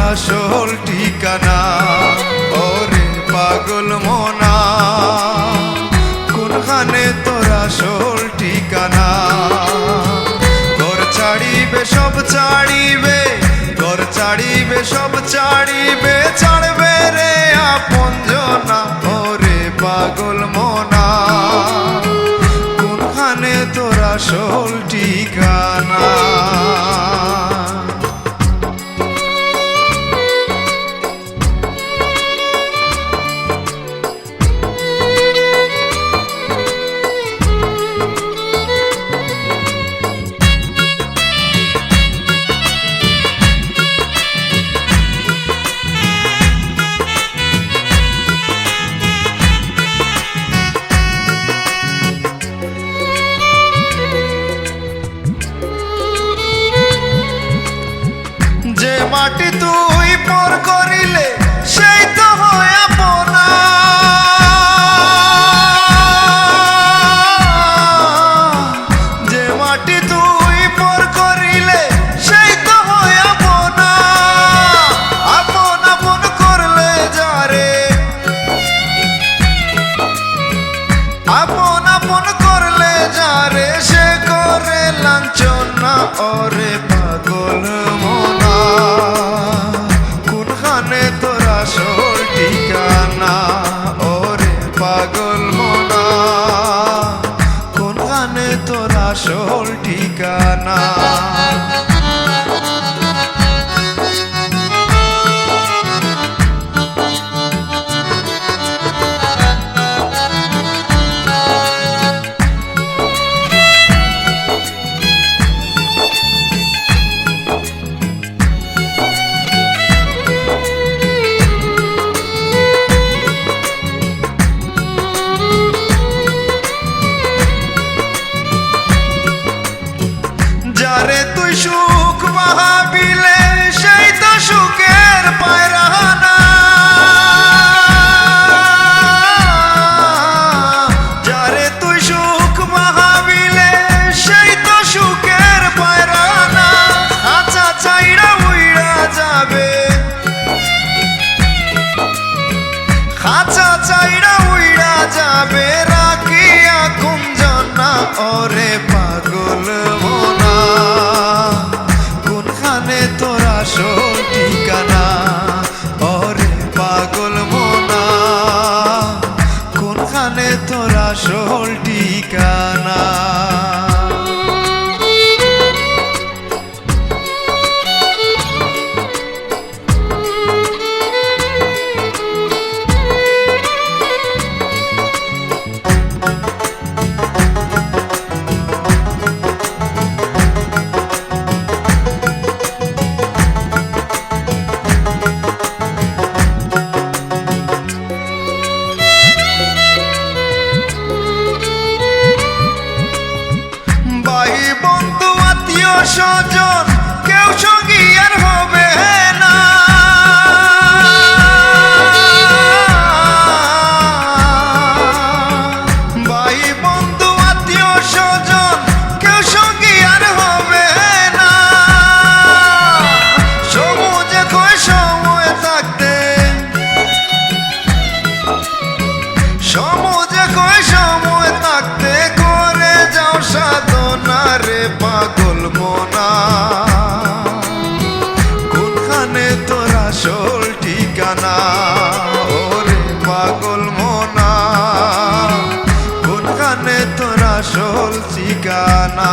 আসল ঠিকানা। ওরে পাগল মনা কোনখানে তোর আসল ঠিকানা? ঘর ছাড়িবে সব ছাড়িবে, ঘর ছাড়িবে সব ছাড়িবে, ছাড়বে রে আপনজনা। ওরে পাগল মনা কোনখানে তোর আসল ঠিকানা? যে মাটি তুই পর করিলে সেই তো হয় আপনা। যে মাটি তুই পর করিলে সেই তো হয় আপনা। আপন আপন করলে যারে, আপন আপন করলে যারে, সে করে লাঞ্ছনা। ওরে পাগল মনা কোনখানে তোর আসল ঠিকানা? ওরে পাগল মনা কোনখানে তোর আসল ঠিকানা? যারে তুই সুখ মাহাবিলে সেই তো সুখের পায়রানা। যারে তুই সুখ মাহাবিলে সেই তো সুখের পায়রানা। আচ্ছা চাইরা উইরা যাবে, খাঁচা চাইরা উইরা যাবে, রাখিয়া কুঞ্জনা। ওরে পাগল মনা কোনখানে তোর আসল ঠিকানা? ওরে পাগল মনা কোনখানে তোর আসল ঠিকানা? বন্ধু আত্মীয় স্বজন কেউ সঙ্গী আর হবে না। ভাই বন্ধু আত্মীয় স্বজন কেউ সঙ্গী আর হবে না। সবুজে কয় সময় থাকতে, সবুজে কয় সময় থাকতে করে যাও সাধনা। রে পাগল মনা কোনখানে তোর আসল ঠিকানা? ওরে পাগল মনা কোনখানে তোর আসল ঠিকানা?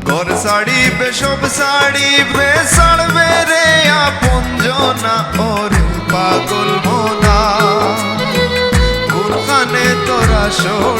ঘর ছাড়িবে সব ছাড়িবে, ছাড়বে রে আপনজনা। ওরে পাগল মনা কোনখানে তোর আসল